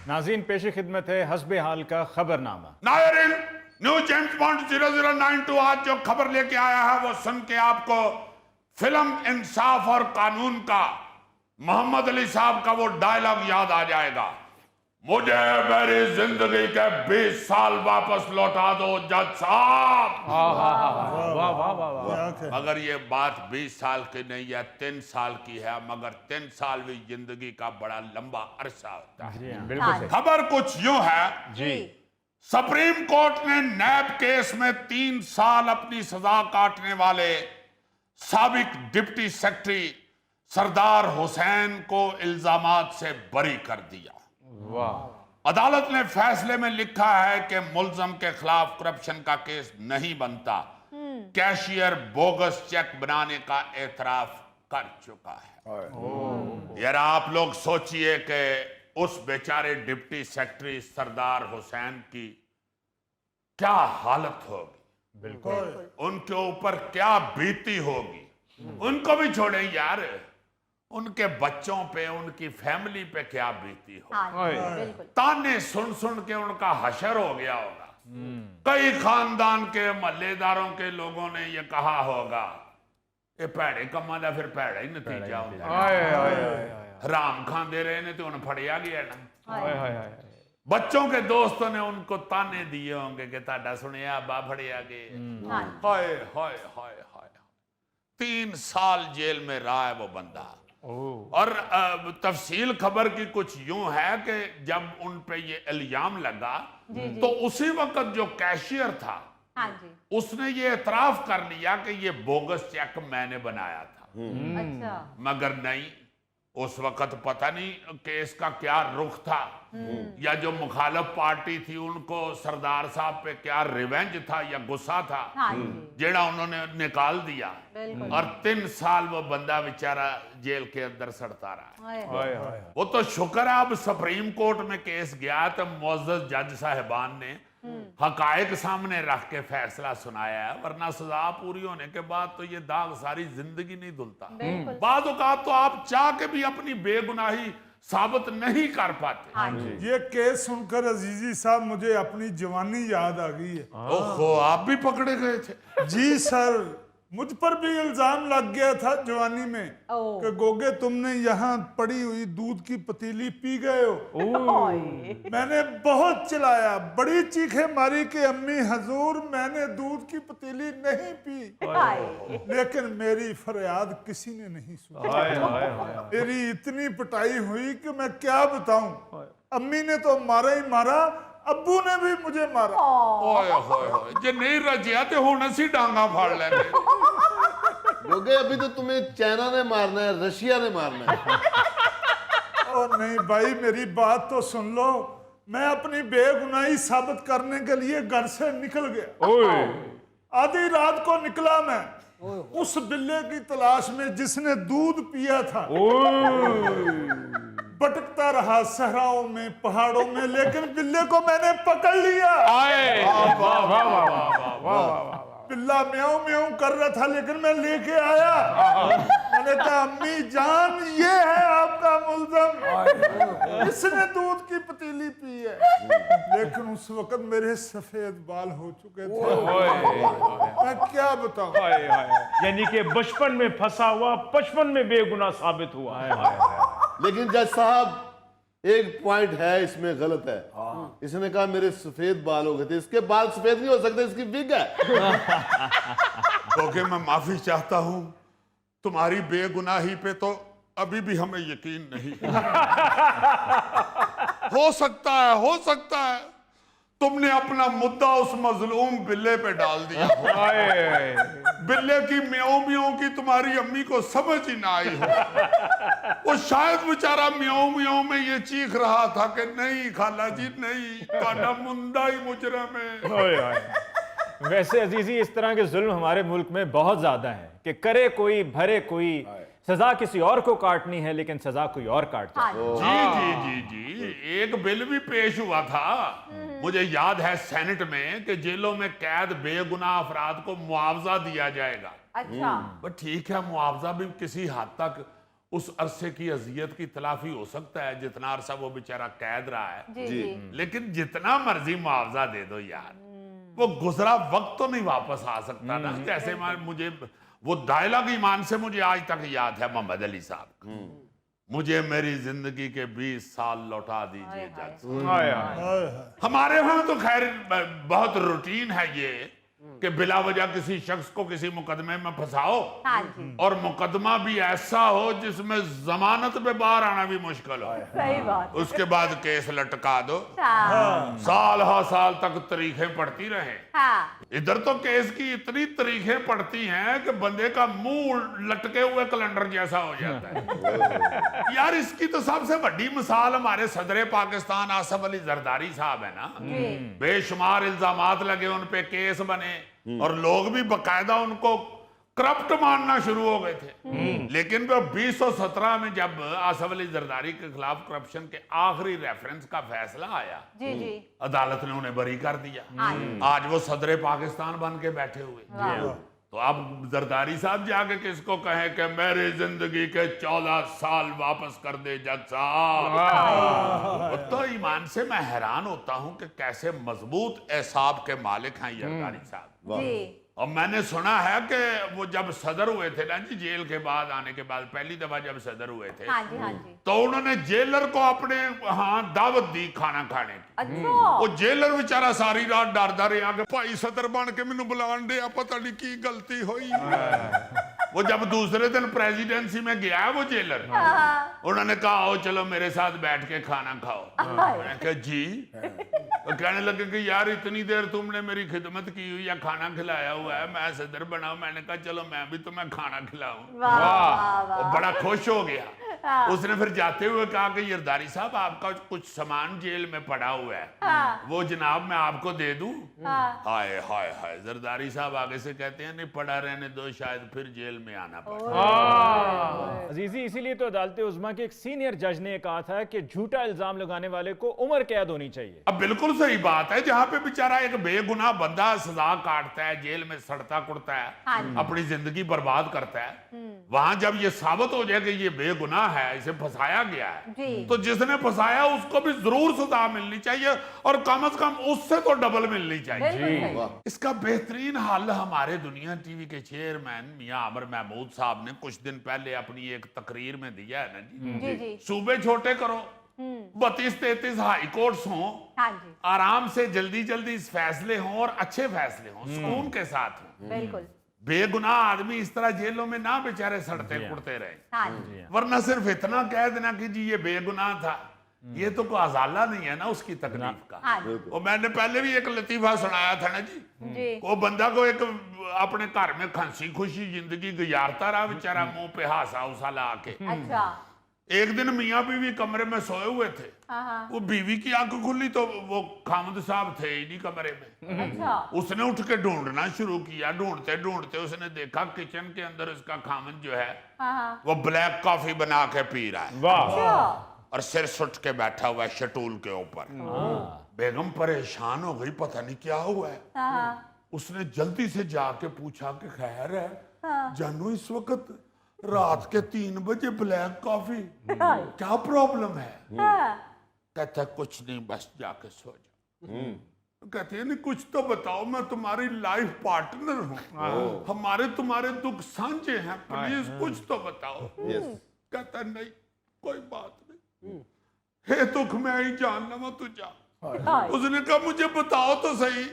नाज़रीन पेश खिदमत है हस्बे हाल का खबरनामा। नायरिन, न्यू जेम्स बॉन्ड 0092 आज जो खबर लेके आया है वो सुन के आपको फिल्म इंसाफ और कानून का मोहम्मद अली साहब का वो डायलॉग याद आ जाएगा। मुझे मेरी जिंदगी के 20 साल वापस लौटा दो जज साहब। मगर ये बात 20 साल की नहीं है, 3 साल की है, मगर 3 साल भी जिंदगी का बड़ा लंबा अरसा होता है। बिल्कुल सही। खबर कुछ यूं है जी, सुप्रीम कोर्ट ने नैब केस में 3 साल अपनी सजा काटने वाले साबिक डिप्टी सेक्रेटरी सरदार हुसैन को इल्जामात से बरी कर दिया। वाह। अदालत ने फैसले में लिखा है कि मुल्जम के खिलाफ करप्शन का केस नहीं बनता। कैशियर बोगस चेक बनाने का एतराफ कर चुका है। यार आप लोग सोचिए कि उस बेचारे डिप्टी सेक्रेटरी सरदार हुसैन की क्या हालत होगी, बिल्कुल उनके ऊपर क्या बीती होगी। उनको भी छोड़े यार, उनके बच्चों पे, उनकी फैमिली पे क्या बीती हो। बिल्कुल। ताने सुन सुन के उनका हशर हो गया होगा। कई खानदान के महल्लेदारों के लोगों ने ये कहा होगा ये भैड़े कमा का फिर भैड़ा ही नतीजा होता। राम खांदे रहे ने तो उन्हें फड़िया गया ना। बच्चों के दोस्तों ने उनको ताने दिए होंगे कि ताड़ा सुनिया बा फड़िया गए। हाय हाय हाय हाय। 3 साल जेल में रहा है वो बंदा। और तफसील खबर की कुछ यूं है कि जब उन पे ये इल्जाम लगा तो उसी वक्त जो कैशियर था उसने ये एतराफ कर लिया कि ये बोगस चेक मैंने बनाया था। अच्छा। मगर नहीं, उस वक्त पता नहीं केस का क्या रुख था, या जो मुखालिफ पार्टी थी उनको सरदार साहब पे क्या रिवेंज था या गुस्सा था, जेड़ा उन्होंने निकाल दिया। और 3 साल वो बंदा बेचारा जेल के अंदर सड़ता रहा। वो तो शुक्र है अब सुप्रीम कोर्ट में केस गया तो मुअज़्ज़ज़ जज साहिबान ने हकायक सामने रख के फैसला सुनाया है, वरना सजा पूरी होने के बाद तो ये दाग सारी जिंदगी नहीं धुलता। बाद औक़ात तो आप चाह के भी अपनी बेगुनाही साबित नहीं कर पाते। ये केस सुनकर अजीजी साहब मुझे अपनी जवानी याद आ गई है। ओहो, आप भी पकड़े गए थे? जी सर, मुझ पर भी इल्जाम लग गया था जवानी में कि गोगे तुमने यहाँ पड़ी हुई दूध की पतीली पी गए हो। मैंने बहुत चिल्लाया, बड़ी चीखें मारी कि अम्मी हजूर मैंने दूध की पतीली नहीं पी, लेकिन मेरी फरियाद किसी ने नहीं सुनी। मेरी इतनी पिटाई हुई कि मैं क्या बताऊं। अम्मी ने तो मारा ही मारा, अब्बू ने भी मुझे मारा। ओए होए होए, जे नहीं रजिया ते हुण असी डांगा फाड़ लेंगे। गोगे अभी तो तुम्हें चाइना ने मारना है, रशिया ने मारना है। ओ नहीं भाई, मेरी बात तो सुन लो। मैं अपनी बेगुनाही साबित करने के लिए घर से निकल गया। आधी रात को निकला मैं उस बिल्ले की तलाश में जिसने दूध पिया था। भटकता रहा सहराओं में, पहाड़ों में, लेकिन बिल्ले को मैंने पकड़ लिया। बिल्ला म्याऊं म्याऊं कर रहा था लेकिन मैं लेके आया। मैंने कहा अम्मी जान ये है आपका मुल्ज़म, इसने दूध की पतीली पी है। लेकिन उस वक्त मेरे सफेद बाल हो चुके थे। मैं क्या बताऊं। यानी कि बचपन में फंसा हुआ 55 में बेगुनाह साबित हुआ। लेकिन जज साहब एक पॉइंट है इसमें गलत है। इसने कहा मेरे सफेद बाल हो गए थे, इसके बाल सफेद नहीं हो सकते, इसकी विग है। क्योंकि मैं माफी चाहता हूं, तुम्हारी बेगुनाही पे तो अभी भी हमें यकीन नहीं। हो सकता है तुमने अपना मुद्दा उस मजलूम बिल्ले पे डाल दिया। बिल्ले की म्याऊं म्याऊं की तुम्हारी अम्मी को समझ ही ना आई हो। वो शायद बेचारा म्याऊं म्याऊं में ये चीख रहा था कि नहीं खाला जी नहीं, काटा मुंडा ही मुजरम है। वैसे अजीजी इस तरह के जुल्म हमारे मुल्क में बहुत ज्यादा है कि करे कोई भरे कोई, सजा किसी और को काटनी है लेकिन सजा कोई और काटता है। जी, एक बिल भी पेश हुआ था, मुझे याद है सेनेट में, कि जेलों में कैद बेगुनाह अफराद को मुआवजा दिया जाएगा। अच्छा। बट ठीक है, मुआवजा भी किसी हद तक उस अरसे की अजियत की तलाफी हो सकता है, जितना अरसा वो बेचारा कैद रहा है। जी जी। जी लेकिन जितना मर्जी मुआवजा दे दो यार, वो गुजरा वक्त तो नहीं वापस आ सकता ना। जैसे मुझे वो डायलॉग ईमान से मुझे आज तक याद है मोहम्मद अली साहब का, मुझे मेरी जिंदगी के 20 साल लौटा दीजिए जज साहब। हाय हाय। हमारे यहाँ तो खैर बहुत रूटीन है ये कि बिला वजह किसी शख्स को किसी मुकदमे में फंसाओ, हाँ जी और मुकदमा भी ऐसा हो जिसमें जमानत पे बाहर आना भी मुश्किल हो, सही बात उसके बाद केस लटका दो, हाँ साल हा साल तक तारीखें पड़ती रहे। हाँ इधर तो केस की इतनी तारीखें पड़ती हैं कि बंदे का मुंह लटके हुए कैलेंडर जैसा हो जाता है। यार इसकी तो सबसे बड़ी मिसाल हमारे सदर पाकिस्तान आसफ अली जरदारी साहब है ना। जी बेशुमार इल्जामात लगे, उन पे केस बने और लोग भी बकायदा उनको करप्ट मानना शुरू हो गए थे। लेकिन वो 2017 में जब आसफ अली जरदारी के खिलाफ करप्शन के आखिरी रेफरेंस का फैसला आया, जी जी अदालत ने उन्हें बरी कर दिया। हाँ आज वो सदर पाकिस्तान बन के बैठे हुए। वाह। तो अब जरदारी साहब जाके किसको कहें कि मेरी जिंदगी के 14 साल वापस कर दे जज साहब। तो ईमान से मैं हैरान होता हूं कि कैसे मजबूत एसाब के मालिक हैं जरदारी साहब। जी और मैंने सुना है कि वो जब सदर हुए थे ना जी, जेल के बाद आने के बाद पहली दफा जब सदर हुए थे, हाँ जी हाँ जी तो उन्होंने जेलर को अपने हाँ दावत दी खाना खाने की। अच्छा वो जेलर बेचारा सारी रात डरदा रहा कि भाई सदर बन के मैनू बुलान दे, पता नहीं की गलती हुई। वो जब दूसरे दिन प्रेसिडेंसी में गया वो जेलर, उन्होंने कहा आओ चलो मेरे साथ बैठ के खाना खाओ। मैंने कहा जी। वो कहने लगे कि यार इतनी देर तुमने मेरी खिदमत की हुई या खाना खिलाया हुआ है, मैं सदर बना। मैंने कहा चलो मैं भी तुम्हें खाना खिलाऊं। वाह वाह वो वाह बड़ा खुश हो गया। उसने फिर जाते हुए कहा कि जरदारी साहब आपका कुछ सामान जेल में पड़ा हुआ है, वो जनाब मैं आपको दे दूं। हाय हाय हाय, जरदारी साहब आगे से कहते हैं नहीं पड़ा रहने दो, शायद फिर जेल में आना पड़े। अजीजी, इसीलिए तो अदालत उज़्मा के एक सीनियर जज ने कहा था कि झूठा इल्जाम लगाने वाले को उम्र कैद होनी चाहिए। अब बिल्कुल सही बात है, जहां पे बेचारा एक बेगुनाह बंदा सजा काटता है, जेल में सड़ता कुड़ता है, अपनी जिंदगी बर्बाद करता है, वहां जब ये साबित हो जाए कि ये बेगुनाह है, इसे फंसाया गया है, जी। तो जिसने फंसाया उसको भी जरूर सजा मिलनी चाहिए, और कम से कम उससे तो डबल मिलनी चाहिए। बिल्कुल सही। इसका बेहतरीन हल हमारे दुनिया टीवी के चेयरमैन मियां आमिर महमूद साहब ने कुछ दिन पहले अपनी एक तकरीर में दिया है ना जी। जी जी सूबे छोटे करो, 32-33 हाई कोर्ट्स हों, हाँ जी आराम से जल्दी जल्दी फैसले हों और अच्छे फैसले हों, सुकून के साथ हों। बिल्कुल बेगुनाह आदमी इस तरह जेलों में ना बेचारे सड़ते कुड़ते रहे, हाँ जी वरना सिर्फ इतना कह देना कि जी ये बेगुनाह था, ये तो कोई अजाला नहीं है ना उसकी तकलीफ का। हाँ जी और मैंने पहले भी एक लतीफा सुनाया था ना जी, जी वो बंदा को एक अपने घर में हंसी खुशी जिंदगी गुजारता रहा बेचारा, मुंह पे हासा उसा ला के। अच्छा एक दिन मियाँ बीवी कमरे में सोए हुए थे, हाँ हाँ वो बीवी की आंख खुली तो वो खामद साहब थे ही नहीं कमरे में। अच्छा उसने उठ के ढूंढना शुरू किया, ढूंढते ढूंढते उसने देखा किचन के अंदर उसका खामद जो है हाँ हाँ वो ब्लैक कॉफी बना के पी रहा है वाह। अच्छा और सिर सुट के बैठा हुआ है शटूल के ऊपर। बेगम परेशान हो गई, पता नहीं क्या हुआ है। हाँ हाँ उसने जल्दी से जाके पूछा कि खैर है जानू, इस वक्त रात के 3 बजे ब्लैक कॉफी, क्या प्रॉब्लम है? कहता कुछ नहीं, बस जाके सो जाओ। कहते हैं नहीं कुछ तो बताओ, मैं तुम्हारी लाइफ पार्टनर हूँ, हमारे तुम्हारे दुख साझे हैं, प्लीज कुछ तो बताओ। कहता नहीं कोई बात नहीं, हे दुख मैं ही जान लवा तू जा। उसने कहा मुझे बताओ तो सही।